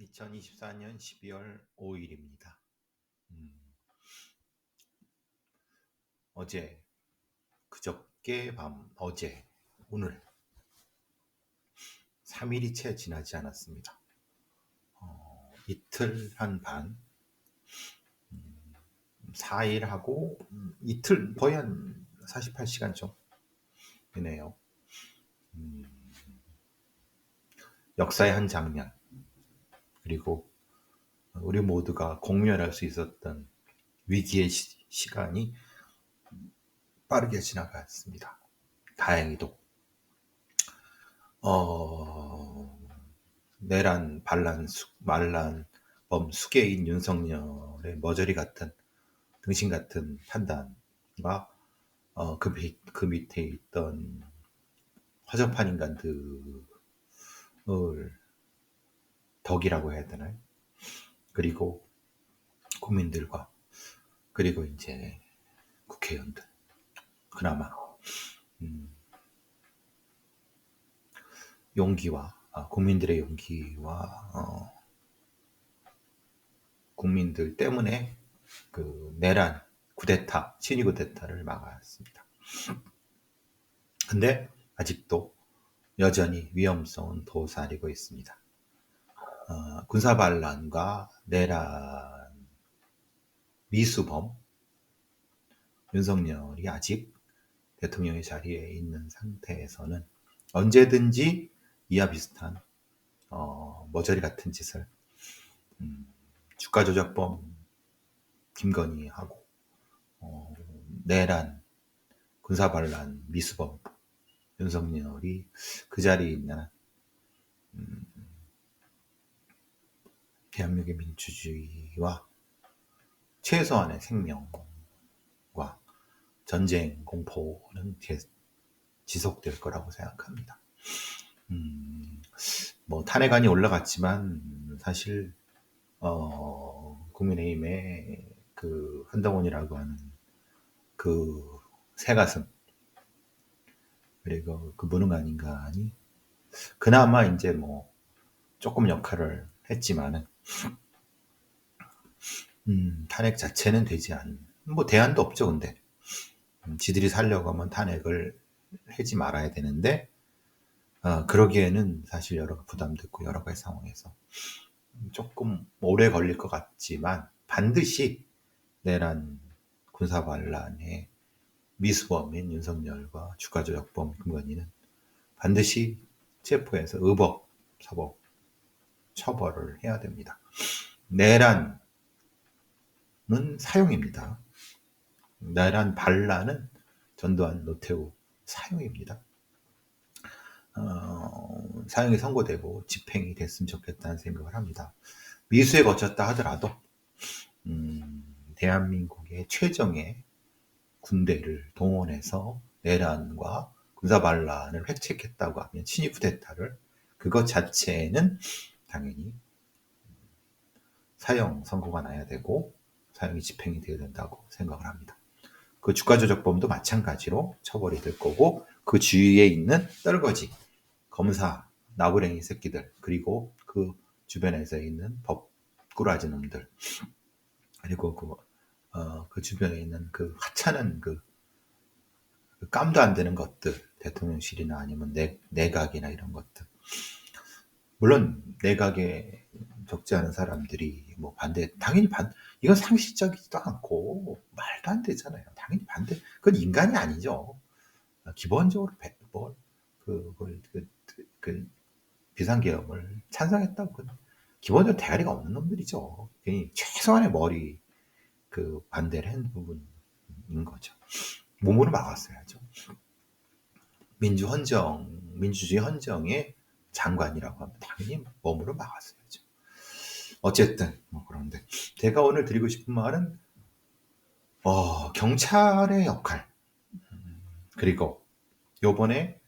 2024년 12월 5일입니다. 어제, 그저께 밤, 어제, 오늘 3일이 채 지나지 않았습니다. 이틀 한 반, 4일하고 이틀, 거의 한 48시간 좀 되네요. 역사의 한 장면, 그리고 우리 모두가 공유할 수 있었던 위기의 시간이 빠르게 지나갔습니다. 다행히도. 내란, 반란, 말란, 수계인 윤석열의 머저리 같은, 등신 같은 판단과 그 밑에 있던 허접한 인간들을 덕이라고 해야 되나요? 그리고 국민들과, 그리고 이제 국회의원들, 그나마 용기와 국민들의 용기와 국민들 때문에 그 내란, 쿠데타, 친위 쿠데타를 막았습니다. 근데 아직도 여전히 위험성은 도사리고 있습니다. 군사반란과 내란, 미수범, 윤석열이 아직 대통령의 자리에 있는 상태에서는 언제든지 이와 비슷한 머저리 같은 짓을 주가조작범 김건희하고 내란, 군사반란, 미수범 윤석열이 그 자리에 있는 대한민국의 민주주의와 최소한의 생명과 전쟁 공포는 지속될 거라고 생각합니다. 뭐 탄핵안이 올라갔지만 사실 국민의힘의 그 한동훈이라고 하는 그 새가슴, 그리고 그 무능한 인간이 그나마 이제 뭐 조금 역할을 했지만은 탄핵 자체는 되지 않은, 뭐 대안도 없죠. 근데 지들이 살려고 하면 탄핵을 하지 말아야 되는데 그러기에는 사실 여러 부담도 있고 여러 가지 상황에서 조금 오래 걸릴 것 같지만 반드시 내란 군사반란의 미수범인 윤석열과 주가조작범 김건희는 반드시 체포해서 의법, 사법 처벌을 해야 됩니다. 내란은 사용입니다. 내란 반란은 전두환, 노태우 사용입니다. 사형이 선고되고 집행이 됐으면 좋겠다는 생각을 합니다. 미수에 거쳤다 하더라도 대한민국의 최정의 군대를 동원해서 내란과 군사반란을 획책했다고 하면 친위 쿠데타를, 그것 자체는 당연히 사형 선고가 나야 되고 사형이 집행이 되어야 된다고 생각을 합니다. 그 주가조작범도 마찬가지로 처벌이 될 거고, 그 주위에 있는 떨거지 검사, 나부랭이 새끼들, 그리고 그 주변에서 있는 법꾸라지 놈들, 그리고 그 주변에 있는 그 하찮은 그 깜도 안 되는 것들, 대통령실이나 아니면 내각이나 이런 것들. 물론 내각에 적지 않은 사람들이 뭐 반대, 당연히 이건 상식적이지도 않고 말도 안 되잖아요. 당연히 반대, 그건 인간이 아니죠. 기본적으로 그 비상계엄을 찬성했다고 기본적으로 대가리가 없는 놈들이죠. 최소한의 머리 그 반대를 한 부분인 거죠. 몸으로 막았어야죠. 민주주의 헌정의 장관이라고 하면 당연히 몸으로 막았어야죠. 어쨌든 뭐 그런데 제가 오늘 드리고 싶은 말은 경찰의 역할, 그리고 요번에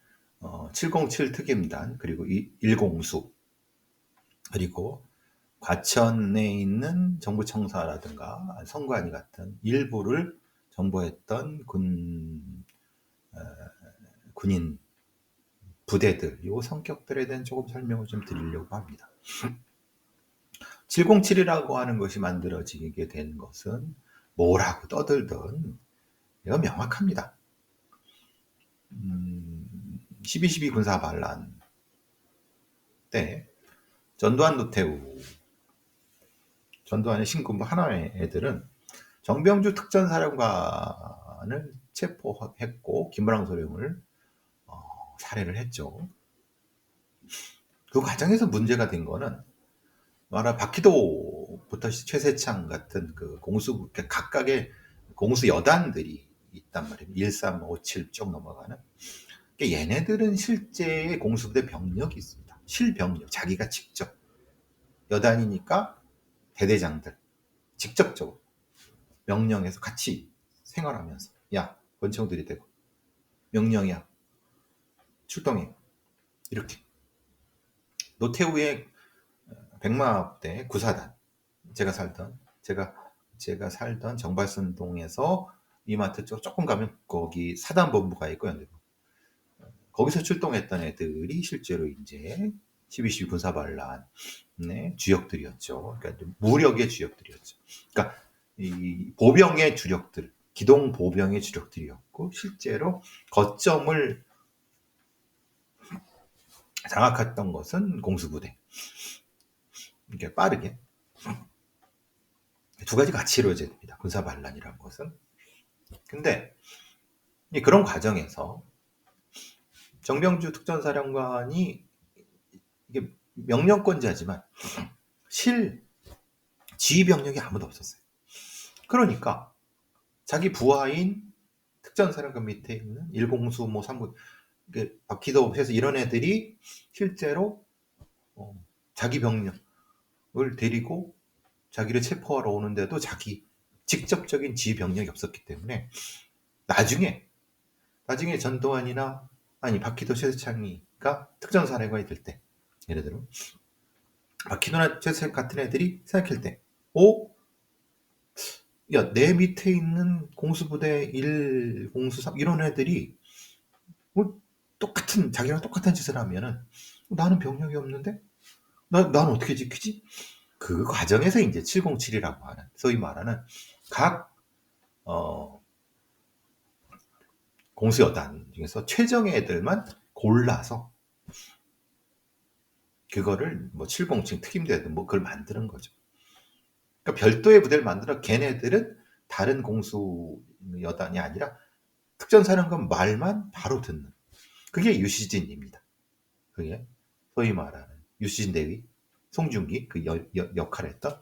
707 특임단, 그리고 1공수, 그리고 과천에 있는 정부청사라든가 선관위 같은 일부를 정보했던 군인 부대들, 요 성격들에 대한 조금 설명을 좀 드리려고 합니다. 707이라고 하는 것이 만들어지게 된 것은 뭐라고 떠들든 이건 명확합니다. 12.12 군사 반란 때 전두환, 노태우, 전두환의 신군부 하나의 애들은 정병주 특전사령관을 체포했고 김부랑 소령을 살해를 했죠. 그 과정에서 문제가 된 거는 박희도부터 최세창 같은 그 공수 각각의 공수 여단들이 있단 말이에요. 1357 쭉 넘어가는. 그러니까 얘네들은 실제의 공수부대 병력이 있습니다. 실병력, 자기가 직접 여단이니까 대대장들 직접적으로 명령해서 같이 생활하면서 야 권총 들이대고 명령이야 출동해 이렇게. 노태우의 백마부대 구사단 제가 살던 정발선동에서 이마트 쪽 조금 가면 거기 사단본부가 있고요. 거기서 출동했던 애들이 실제로 이제 12.12 군사반란의 주역들이었죠. 그러니까 무력의 주역들이었죠. 그러니까 이 보병의 주력들, 기동 보병의 주력들이었고 실제로 거점을 장악했던 것은 공수부대. 이렇게 빠르게 두 가지 같이 이루어져야 됩니다. 군사반란이라는 것은. 근데 그런 과정에서 정병주 특전사령관이 이게 명령권자지만 실 지휘 병력이 아무도 없었어요. 그러니까 자기 부하인 특전사령관 밑에 있는 1공수 뭐 3군 박희도 해서 이런 애들이 실제로 자기 병력을 데리고 자기를 체포하러 오는데도 자기 직접적인 지휘 병력이 없었기 때문에 나중에 전두환이나 박희도 최세창이가 특전사령관이 될 때 예를 들어 박희도나 최세창 같은 애들이 생각할 때 야, 내 밑에 있는 공수부대 1, 공수 3 이런 애들이 자기랑 똑같은 짓을 하면은 나는 병력이 없는데 난 어떻게 지키지? 그 과정에서 이제 707이라고 하는 소위 말하는 각 공수여단 중에서 최정예 애들만 골라서 그거를 뭐 707 특임대든 뭐 그걸 만드는 거죠. 그러니까 별도의 부대를 만들어 걔네들은 다른 공수여단이 아니라 특전사령관 말만 바로 듣는 그게 유시진입니다. 그게 소위 말하는 유시진 대위, 송중기 그 역할을 했던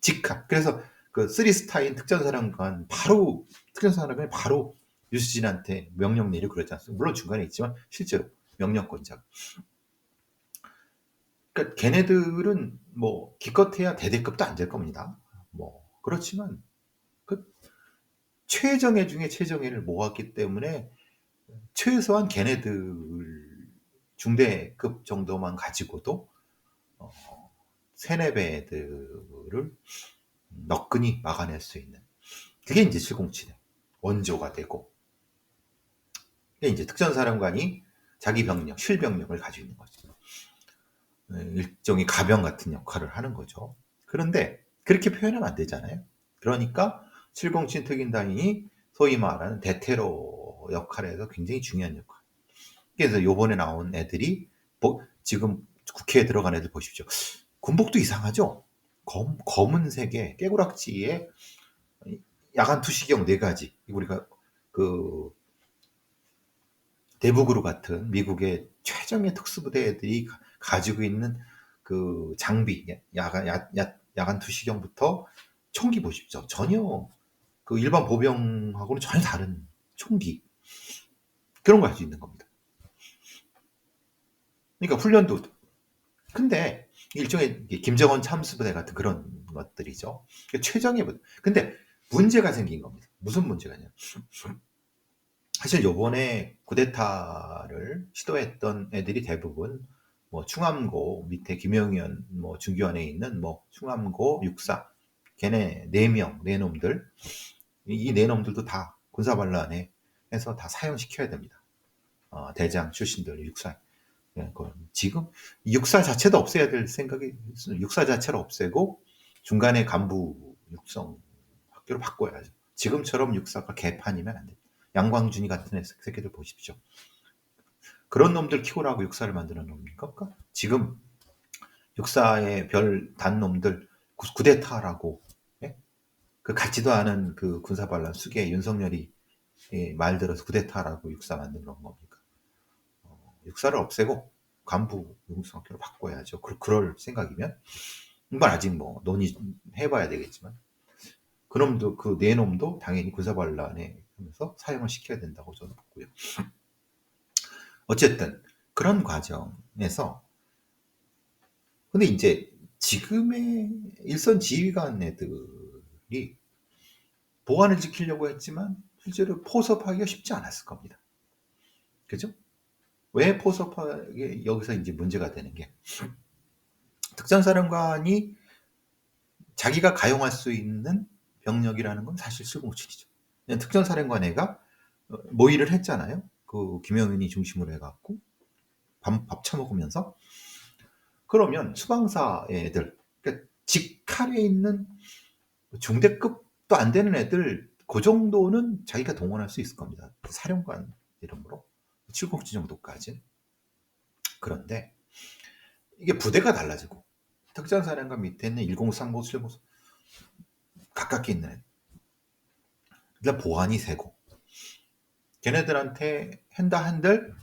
직함. 그래서 그 3스타인 특전사령관이 바로 유시진한테 명령 내리고 그러지 않습니까? 물론 중간에 있지만 실제로 명령권자가. 그러니까 걔네들은 뭐 기껏해야 대대급도 안 될 겁니다. 뭐 그렇지만 그 최정예 중에 최정예를 모았기 때문에 최소한 걔네들 중대급 정도만 가지고도 세네 배들을 너끈히 막아낼 수 있는 그게 이제 707의 원조가 되고 이게 이제 특전사령관이 자기 병력, 실병력을 가지고 있는 거죠. 일종의 가병 같은 역할을 하는 거죠. 그런데 그렇게 표현하면 안 되잖아요. 그러니까 707 특임단이 소위 말하는 대테러 역할에서 굉장히 중요한 역할. 그래서 요번에 나온 애들이 지금 국회에 들어간 애들 보십시오. 군복도 이상하죠? 검은색의 깨구락지에 야간 투시경 4가지. 우리가 그 대북으로 같은 미국의 최정예 특수부대 애들이 가지고 있는 그 장비, 야간 투시경부터 총기 보십시오. 전혀 그 일반 보병하고는 전혀 다른 총기. 그런 거 할 수 있는 겁니다. 그러니까 훈련도. 근데 일종의 김정은 참수부대 같은 그런 것들이죠. 최정예 부대. 근데 문제가 생긴 겁니다. 무슨 문제가냐. 사실 요번에 쿠데타를 시도했던 애들이 대부분 뭐 충암고 밑에 김영현 뭐 중기관에 있는 뭐 충암고 육사 걔네 4명 네 놈들 이 네 놈들도 다 군사반란에 해서 다 사형시켜야 됩니다. 대장 출신들 육사 지금 육사 자체도 없애야 될 생각이 있어요. 육사 자체를 없애고 중간에 간부 육성 학교로 바꿔야죠. 지금처럼 육사가 개판이면 안 돼요. 양광준이 같은 새끼들 보십시오. 그런 놈들 키우라고 육사를 만드는 놈입니까? 지금 육사의 별 단 놈들 구데타라고, 예? 그 같지도 않은 그 군사반란 수계 윤석열이 말 들어서 구데타라고 육사 만든 건 겁니까? 육사를 없애고 간부 육성학교로 바꿔야죠. 그럴 생각이면 이건 아직 뭐 논의해봐야 되겠지만 그놈도 그 네 놈도 당연히 군사반란에 하면서 사형을 시켜야 된다고 저는 보고요. 어쨌든 그런 과정에서 근데 이제 지금의 일선 지휘관 애들이 보안을 지키려고 했지만 실제로 포섭하기가 쉽지 않았을 겁니다. 그죠? 왜 포섭하게 여기서 이제 문제가 되는 게 특전사령관이 자기가 가용할 수 있는 병력이라는 건 사실 실공출이죠. 특전사령관회가 모의를 했잖아요. 그 김영윤이 중심으로 해갖고 밥 처먹으면서 그러면 수방사 애들 그러니까 직할에 있는 중대급도 안 되는 애들 그 정도는 자기가 동원할 수 있을 겁니다. 사령관 이름으로 7공지 정도까지. 그런데 이게 부대가 달라지고 특전사령관 밑에 있는 103고 7고 가깝게 있는 애들 일단 보안이 세고 걔네들한테 한다 한들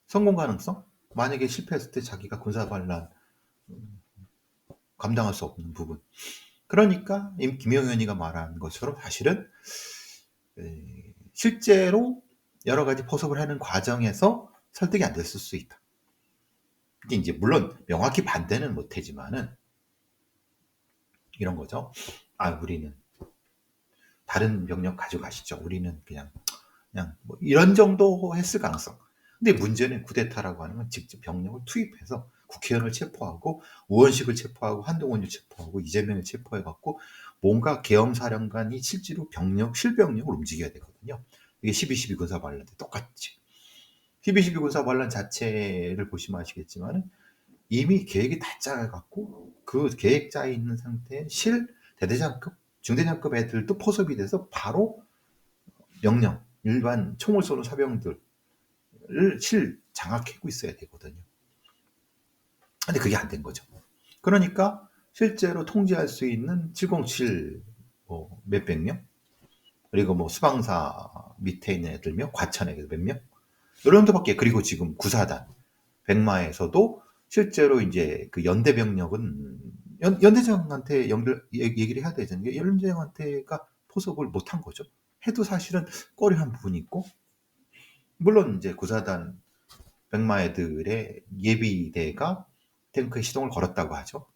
성공 가능성 만약에 실패했을 때 자기가 군사반란 감당할 수 없는 부분 그러니까 김영현이가 말한 것처럼 사실은 실제로 여러 가지 포섭을 하는 과정에서 설득이 안 됐을 수 있다. 이제 물론 명확히 반대는 못하지만은 이런 거죠. 우리는 다른 병력 가져가시죠. 우리는 그냥 뭐 이런 정도 했을 가능성. 근데 문제는 쿠데타라고 하는 건 직접 병력을 투입해서 국회의원을 체포하고 우원식을 체포하고 한동훈을 체포하고 이재명을 체포해갖고 뭔가 계엄사령관이 실제로 실병력을 움직여야 되거든요. 이게 12.12 군사반란 때 똑같지. 12.12 군사반란 자체를 보시면 아시겠지만 이미 계획이 다 짜갖고 그 계획 짜 있는 상태에 대대장급, 중대장급 애들도 포섭이 돼서 바로 명령, 일반 총을 쏘는 사병들을 장악하고 있어야 되거든요. 근데 그게 안 된 거죠. 그러니까 실제로 통제할 수 있는 707 몇백 명, 그리고 뭐 수방사 밑에 있는 애들 과천에 몇 명, 이런 정도밖에. 그리고 지금 구사단 백마에서도 실제로 이제 그 연대 병력은 연대장한테 얘기를 해야 되잖아요. 연대장한테가 포섭을 못한 거죠. 해도 사실은 꺼려한 부분이 있고, 물론 이제 구사단 백마 애들의 예비대가 탱크에 시동을 걸었다고 하죠.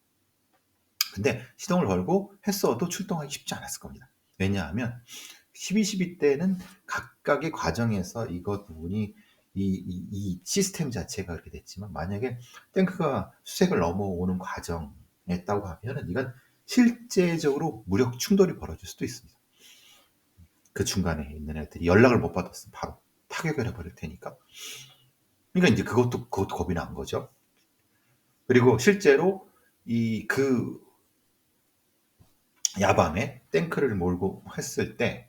근데 시동을 걸고 했어도 출동하기 쉽지 않았을 겁니다. 왜냐하면 12.12 때는 각각의 과정에서 이것 부분이 이 시스템 자체가 그렇게 됐지만 만약에 탱크가 수색을 넘어오는 과정이었다고 하면은 이건 실제적으로 무력 충돌이 벌어질 수도 있습니다. 그 중간에 있는 애들이 연락을 못 받았으면 바로 타격을 해버릴 테니까. 그러니까 이제 그것도 겁이 난 거죠. 그리고 실제로 그 야밤에 탱크를 몰고 했을 때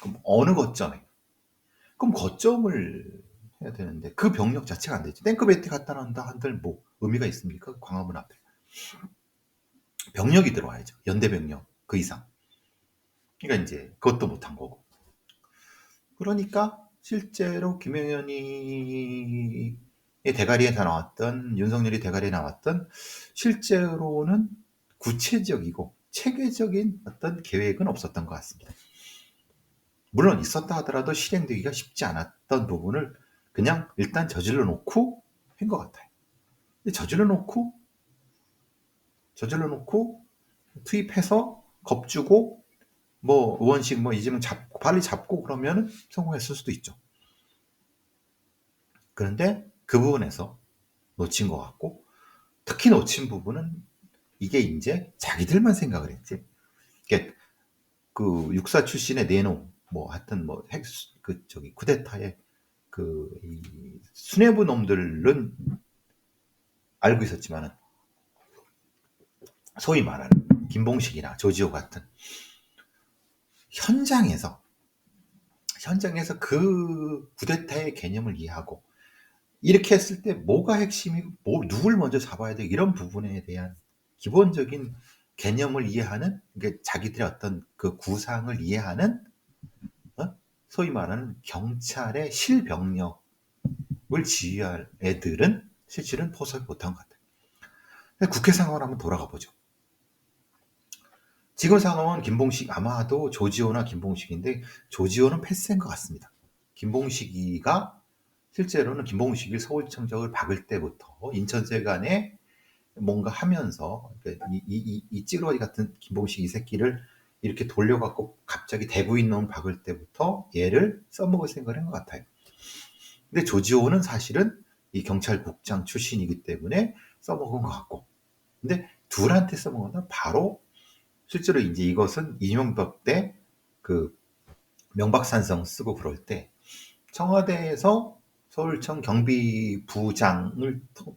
그럼 어느 거점에? 그럼 거점을 해야 되는데 그 병력 자체가 안 되지. 탱크 배트 갖다 놨다 한들 뭐 의미가 있습니까? 광화문 앞에. 병력이 들어와야죠. 연대 병력 그 이상. 그러니까 이제 그것도 못한 거고. 그러니까 실제로 김영현이 대가리에 다 나왔던 윤석열이 대가리에 나왔던 실제로는 구체적이고 체계적인 어떤 계획은 없었던 것 같습니다. 물론 있었다 하더라도 실행되기가 쉽지 않았던 부분을 그냥 일단 저질러 놓고 한 것 같아요. 저질러 놓고 투입해서 겁주고 뭐 의원식 뭐 이재명 빨리 잡고 그러면 성공했을 수도 있죠. 그런데 그 부분에서 놓친 것 같고 특히 놓친 부분은 이게 이제 자기들만 생각을 했지. 그러니까 그 육사 출신의 내놈 뭐 하여튼 그 쿠데타의 이 수뇌부 놈들은 알고 있었지만은 소위 말하는 김봉식이나 조지호 같은 현장에서 그 쿠데타의 개념을 이해하고 이렇게 했을 때 뭐가 핵심이고 누굴 먼저 잡아야 돼 이런 부분에 대한 기본적인 개념을 이해하는 그러니까 자기들의 어떤 그 구상을 이해하는 소위 말하는 경찰의 실병력을 지휘할 애들은 실질은 포섭이 못한 것 같아요. 국회 상황을 한번 돌아가 보죠. 지금 상황은 김봉식 아마도 조지호나 김봉식인데 조지호는 패스한 것 같습니다. 김봉식이가 실제로는 김봉식이 서울청장을 박을 때부터 인천세간에 뭔가 하면서 이 찌그러기 같은 김봉식 이 새끼를 이렇게 돌려갖고 갑자기 대부인 놈 박을 때부터 얘를 써먹을 생각을 한 것 같아요. 근데 조지호는 사실은 이 경찰국장 출신이기 때문에 써먹은 것 같고 근데 둘한테 써먹은 건 바로 실제로 이제 이것은 이명박 때 그 명박산성 쓰고 그럴 때 청와대에서 서울청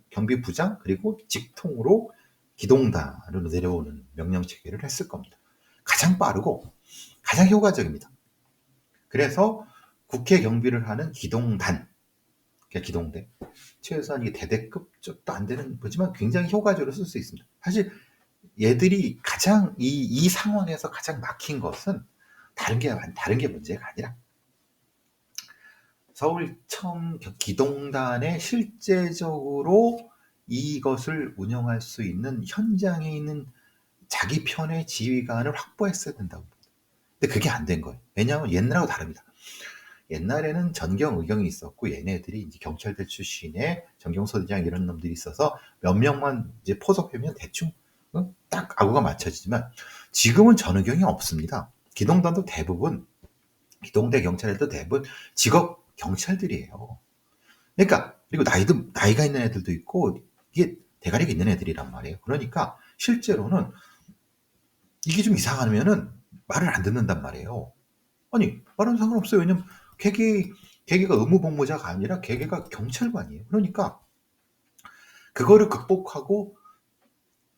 경비부장 그리고 직통으로 기동단으로 내려오는 명령 체계를 했을 겁니다. 가장 빠르고 가장 효과적입니다. 그래서 국회 경비를 하는 기동단, 기동대, 최소한 이게 대대급 쪽도 안 되는 거지만 굉장히 효과적으로 쓸 수 있습니다. 사실 얘들이 가장 이 상황에서 가장 막힌 것은 다른 게 문제가 아니라 서울청 기동단에 실제적으로 이것을 운영할 수 있는 현장에 있는 자기 편의 지휘관을 확보했어야 된다고. 근데 그게 안 된 거예요. 왜냐하면 옛날하고 다릅니다. 옛날에는 전경, 의경이 있었고 얘네들이 이제 경찰대 출신의 전경소대장 이런 놈들이 있어서 몇 명만 이제 포섭하면 대충 딱 아구가 맞춰지지만 지금은 전의경이 없습니다. 기동단도 대부분 기동대 경찰에도 대부분 직업 경찰들이에요. 그러니까 그리고 나이가 있는 애들도 있고 이게 대가리가 있는 애들이란 말이에요. 그러니까 실제로는 이게 좀 이상하면은 말을 안 듣는단 말이에요. 아니 말은 상관없어요. 왜냐면 개개가 의무복무자가 아니라 개개가 경찰관이에요. 그러니까 그거를 극복하고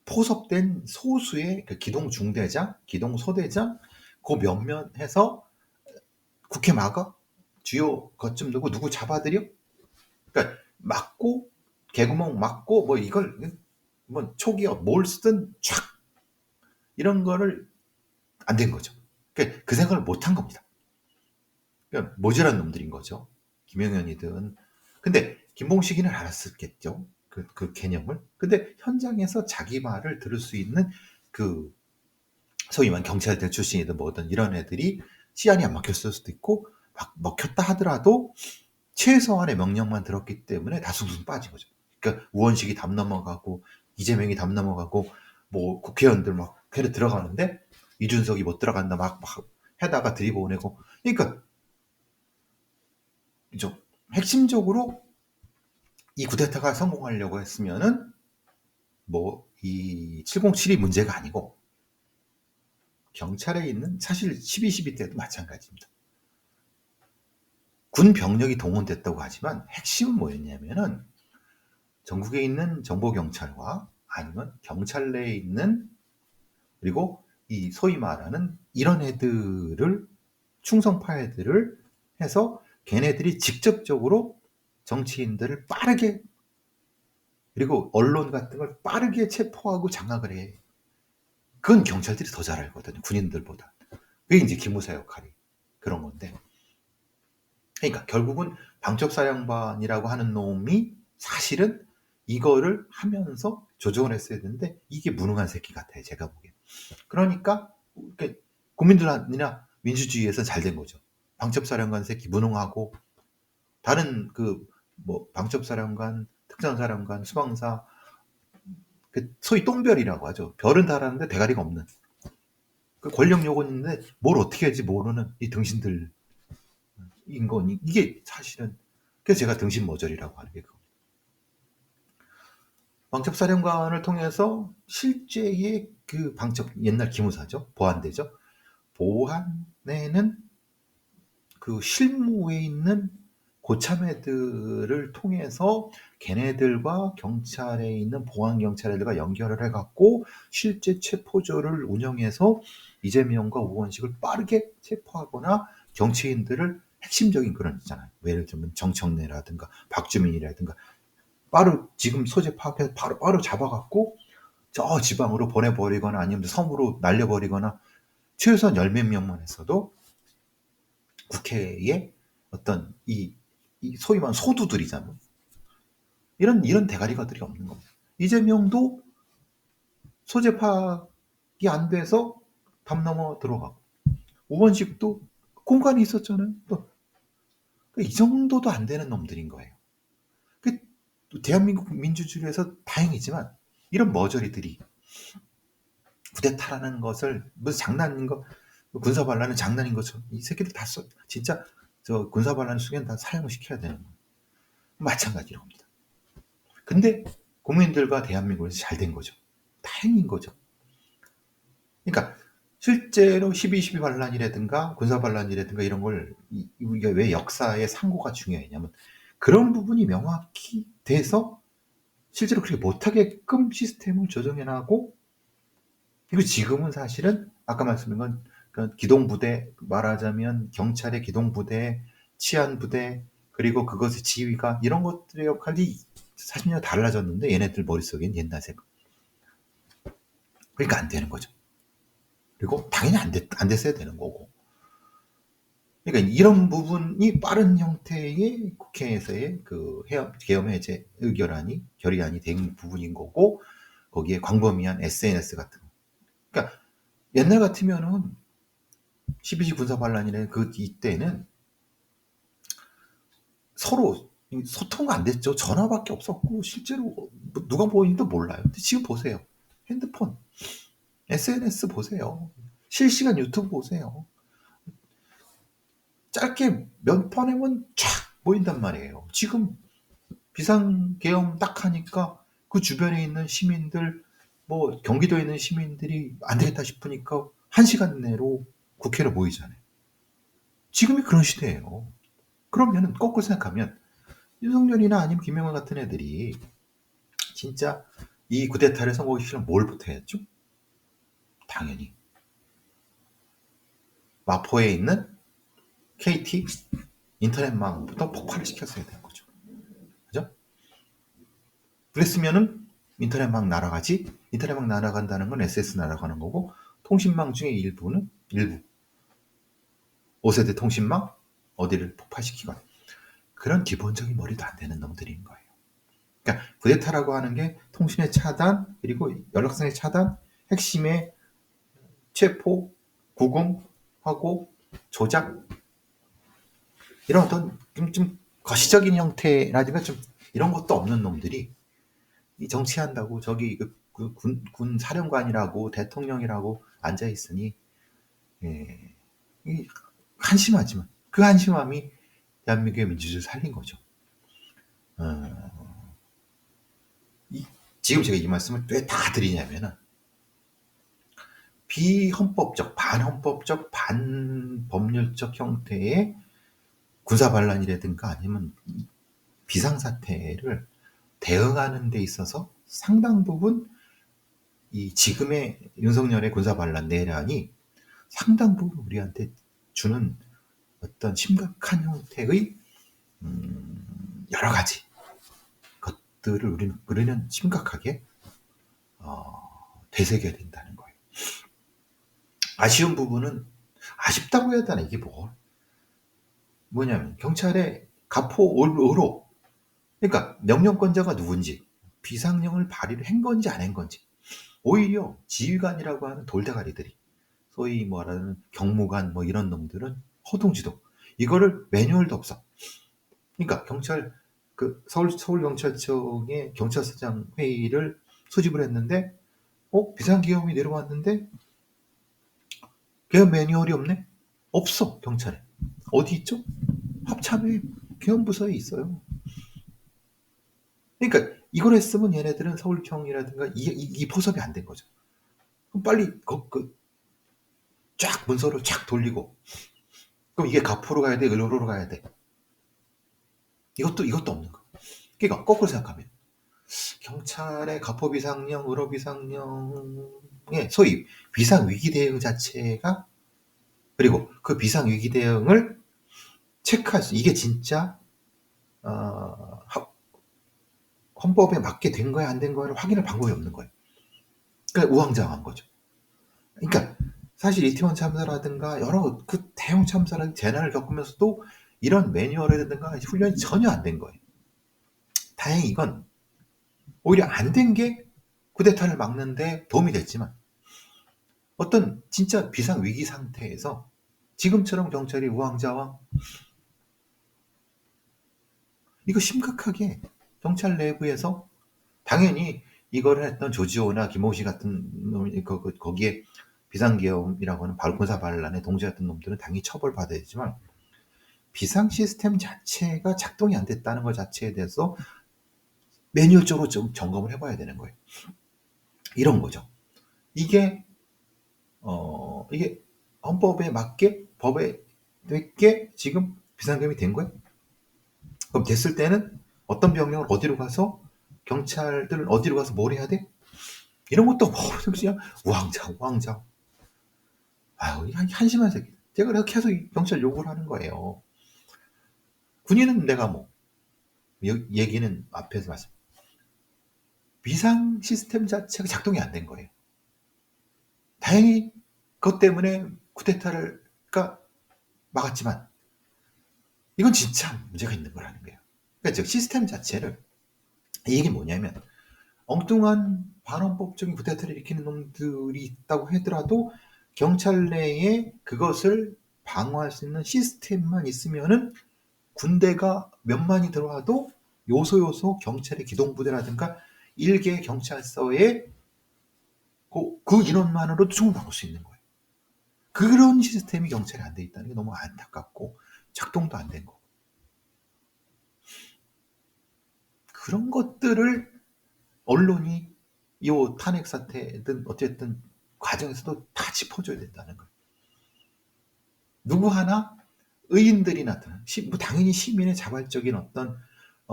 포섭된 소수의 그 기동중대장, 기동소대장 그 몇몇해서 국회 막아 주요 거점 두고 누구 잡아들여? 그러니까 막고 개구멍 막고 뭐 이걸 뭐 초기어 뭘 쓰든 촥 이런 거를 안 된 거죠. 그러니까 그 생각을 못 한 겁니다. 그러니까 모자란 놈들인 거죠. 김영현이든. 근데 김봉식이는 알았었겠죠. 그 개념을. 근데 현장에서 자기 말을 들을 수 있는 그 소위 말하는 경찰대 출신이든 뭐든 이런 애들이 시안이 안 막혔을 수도 있고 막 먹혔다 하더라도 최소한의 명령만 들었기 때문에 다 숭숭 빠진 거죠. 그러니까 우원식이 담 넘어가고 이재명이 담 넘어가고 뭐 국회의원들 막 걔네 들어가는데 이준석이 못 들어간다 막 해다가 들이보내고 그러니까 좀 핵심적으로 이 쿠데타가 성공하려고 했으면은 뭐 이 707이 문제가 아니고 경찰에 있는 사실 12.12 때도 마찬가지입니다. 군 병력이 동원됐다고 하지만 핵심은 뭐였냐면은 전국에 있는 정보경찰과 아니면 경찰 내에 있는 그리고 이 소위 말하는 이런 애들을 충성파 애들을 해서 걔네들이 직접적으로 정치인들을 빠르게 그리고 언론 같은 걸 빠르게 체포하고 장악을 해. 그건 경찰들이 더 잘 알거든요. 군인들보다. 그게 이제 기무사 역할이 그런 건데. 그러니까 결국은 방첩사령관이라고 하는 놈이 사실은 이거를 하면서 조정을 했어야 되는데 이게 무능한 새끼 같아요. 제가 보기엔. 그러니까 국민들이나 민주주의에서 잘 된 거죠. 방첩사령관 새끼 무능하고 다른 그 뭐 방첩사령관, 특전사령관, 수방사 그 소위 똥별이라고 하죠. 별은 달았는데 대가리가 없는 그 권력 요건 있는데 뭘 어떻게 할지 모르는 이 등신들인 거니 이게 사실은 그래서 제가 등신모절이라고 하는 게 그거. 방첩사령관을 통해서 실제의 그 방첩 옛날 기무사죠. 보안대죠. 보안에는 그 실무에 있는 고참애들을 통해서 걔네들과 경찰에 있는 보안경찰애들과 연결을 해갖고 실제 체포조를 운영해서 이재명과 우원식을 빠르게 체포하거나 정치인들을 핵심적인 그런 있잖아요. 예를 들면 정청래라든가 박주민이라든가 빠르 지금 소재 파악해서 바로 잡아갖고 저 지방으로 보내버리거나 아니면 섬으로 날려버리거나 최소한 열 몇 명만 했어도 국회에 어떤 이 소위 말하는 소두들이잖아요. 이런 대가리가들이 없는 겁니다. 이재명도 소재 파악이 안 돼서 담 넘어 들어가고 우원식도 공간이 있었잖아요. 또 이 정도도 안 되는 놈들인 거예요. 대한민국 민주주의에서 다행이지만 이런 머저리들이 쿠데타라는 것을 무슨 장난인 거 군사반란은 장난인 것처럼 이 새끼들 다 진짜 저 군사반란 속엔 다 사용을 시켜야 되는 거예요. 마찬가지로 합니다. 근데 국민들과 대한민국에서 잘 된 거죠. 다행인 거죠. 그러니까 실제로 12.12 반란이라든가 군사반란이라든가 이런 걸 이게 왜 역사의 상고가 중요했냐면 그런 부분이 명확히 돼서 실제로 그렇게 못하게끔 시스템을 조정해나가고 그리고 지금은 사실은 아까 말씀드린 건 기동부대 말하자면 경찰의 기동부대, 치안부대 그리고 그것의 지휘가 이런 것들의 역할이 40년 달라졌는데 얘네들 머릿속엔 옛날 생각 그러니까 안 되는 거죠. 그리고 당연히 안 됐어야 되는 거고 그러니까 이런 부분이 빠른 형태의 국회에서의 그 계엄 해제 의결안이 결의안이 된 부분인 거고 거기에 광범위한 SNS 같은 거. 그러니까 옛날 같으면은 12.12 군사반란이라는 그 이때는 서로 소통 안 됐죠. 전화밖에 없었고 실제로 누가 보이는지도 몰라요. 근데 지금 보세요. 핸드폰, SNS 보세요. 실시간 유튜브 보세요. 짧게 몇 판이면 쫙 보인단 말이에요. 지금 비상계엄 딱 하니까 그 주변에 있는 시민들, 뭐 경기도에 있는 시민들이 안 되겠다 싶으니까 1시간 내로 국회로 모이잖아요. 지금이 그런 시대예요. 그러면은 거꾸로 생각하면 윤석열이나 아니면 김영환 같은 애들이 진짜 이 쿠데타를 성공시키려면 뭘부터 해야죠? 당연히 마포에 있는 KT 인터넷망부터 폭발을 시켰어야 되는 거죠. 그죠? 그랬으면은 인터넷망 날아가지. 인터넷망 날아간다는 건 SS 날아가는 거고 통신망 중에 일부 5세대 통신망 어디를 폭파시키거나 그런 기본적인 머리도 안 되는 놈들인 거예요. 그러니까 쿠데타라고 하는 게 통신의 차단 그리고 연락선의 차단 핵심의 체포, 구금하고 조작 이런 어떤 좀 거시적인 형태라든가 좀 이런 것도 없는 놈들이 이 정치한다고 저기 군 사령관이라고 대통령이라고 앉아 있으니 예, 한심하지만 그 한심함이 대한민국의 민주주의를 살린 거죠. 지금 제가 이 말씀을 왜 다 드리냐면은 비헌법적, 반헌법적, 반법률적 형태의 군사반란이라든가 아니면 비상사태를 대응하는 데 있어서 상당 부분 이 지금의 윤석열의 군사반란 내란이 상당 부분 우리한테 주는 어떤 심각한 형태의 여러 가지 것들을 우리는 심각하게 되새겨야 된다는 거예요. 아쉬운 부분은 아쉽다고 해야 되나 이게 뭐냐면 경찰의 가포 의로 그러니까 명령권자가 누군지 비상령을 발의를 한 건지 안 한 건지 오히려 지휘관이라고 하는 돌대가리들이 소위 말하는 경무관 뭐 이런 놈들은 허둥지둥 이거를 매뉴얼도 없어. 그러니까 경찰 그 서울경찰청의 경찰서장 회의를 소집을 했는데 비상계엄이 내려왔는데 계엄 매뉴얼이 없네? 없어 경찰에. 어디 있죠? 합참에 계엄부서에 있어요. 그러니까 이걸 했으면 얘네들은 서울청이라든가 이 포섭이 안 된 거죠. 그럼 빨리 쫙 문서를 쫙 돌리고 그럼 이게 가포로 가야 돼? 의료로 가야 돼? 이것도 없는 거. 그러니까 거꾸로 생각하면 경찰의 가포 비상령, 의료 비상령의 소위 비상 위기 대응 자체가, 그리고 그 비상 위기 대응을 체크할 수, 이게 진짜 헌법에 맞게 된 거야 안 된 거야를 확인할 방법이 없는 거예요. 그러니까 우왕좌왕한 거죠. 그러니까 사실 이태원 참사라든가 여러 그 대형 참사라든가 재난을 겪으면서도 이런 매뉴얼이라든가 훈련이 전혀 안 된 거예요. 다행히 이건 오히려 안 된 게 쿠데타를 막는데 도움이 됐지만, 어떤 진짜 비상 위기 상태에서 지금처럼 경찰이 우왕좌왕, 이거 심각하게 경찰 내부에서 당연히 이거를 했던 조지호나 김호시 같은 놈, 거기에 비상계엄이라고 하는 군사 반란에 동조했던 놈들은 당연히 처벌받아야 되지만, 비상 시스템 자체가 작동이 안 됐다는 것 자체에 대해서 매뉴얼적으로 좀 점검을 해봐야 되는 거예요. 이런 거죠. 이게 이게 헌법에 맞게 법에 맞게 지금 비상계엄이 된 거예요. 그럼 됐을 때는 어떤 병력을 어디로 가서, 경찰들은 어디로 가서 뭘 해야 돼? 이런 것도 뭐 그냥 우왕좌왕. 아유, 한심한 새끼. 제가 그래서 계속 경찰 욕을 하는 거예요. 군인은 내가 뭐 얘기는 앞에서 말씀. 비상 시스템 자체가 작동이 안 된 거예요. 다행히 그것 때문에 쿠데타를 막았지만 이건 진짜 문제가 있는 거라는 거예요. 그러니까 즉 시스템 자체를, 이게 뭐냐면 엉뚱한 반헌법적인 쿠데타를 일으키는 놈들이 있다고 하더라도 경찰 내에 그것을 방어할 수 있는 시스템만 있으면은 군대가 몇만이 들어와도 요소 경찰의 기동부대라든가 일개 경찰서에 그 인원만으로도 충분히 막을 수 있는 거예요. 그런 시스템이 경찰에 안 돼 있다는 게 너무 안타깝고 작동도 안 된 거고, 그런 것들을 언론이 이 탄핵 사태든 어쨌든 과정에서도 다 짚어줘야 된다는 거예요. 누구 하나 의인들이 나타나는, 뭐 당연히 시민의 자발적인 어떤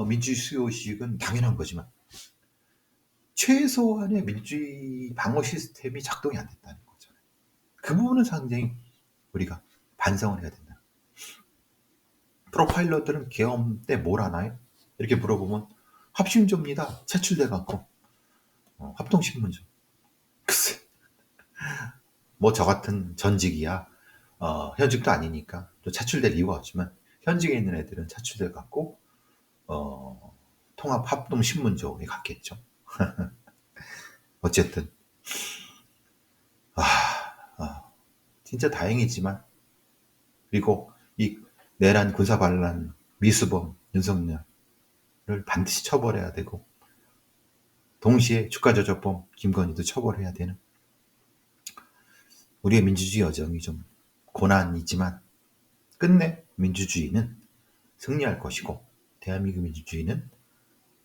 민주주의 수요식은 당연한 거지만 최소한의 민주주의 방어 시스템이 작동이 안 됐다는 거잖아요. 그 부분은 상당히 우리가 반성을 해야 된다. 프로파일러들은 계엄 때 뭘 하나요? 이렇게 물어보면 합신조입니다. 채출돼갖고 합동신문조. 글쎄, 뭐 저 같은 전직이야 현직도 아니니까 또 차출될 이유가 없지만, 현직에 있는 애들은 차출돼갖고 통합 합동신문조에 갔겠죠. 어쨌든 아, 진짜 다행이지만, 그리고 이 내란 군사 반란 미수범 윤석열을 반드시 처벌해야 되고, 동시에 주가조작범 김건희도 처벌해야 되는, 우리의 민주주의 여정이 좀 고난이지만 끝내 민주주의는 승리할 것이고 대한민국 민주주의는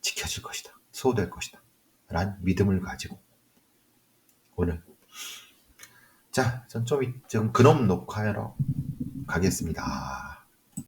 지켜질 것이다, 수호될 것이다 라는 믿음을 가지고 오늘, 자, 전 좀 그놈 녹화하러 가겠습니다.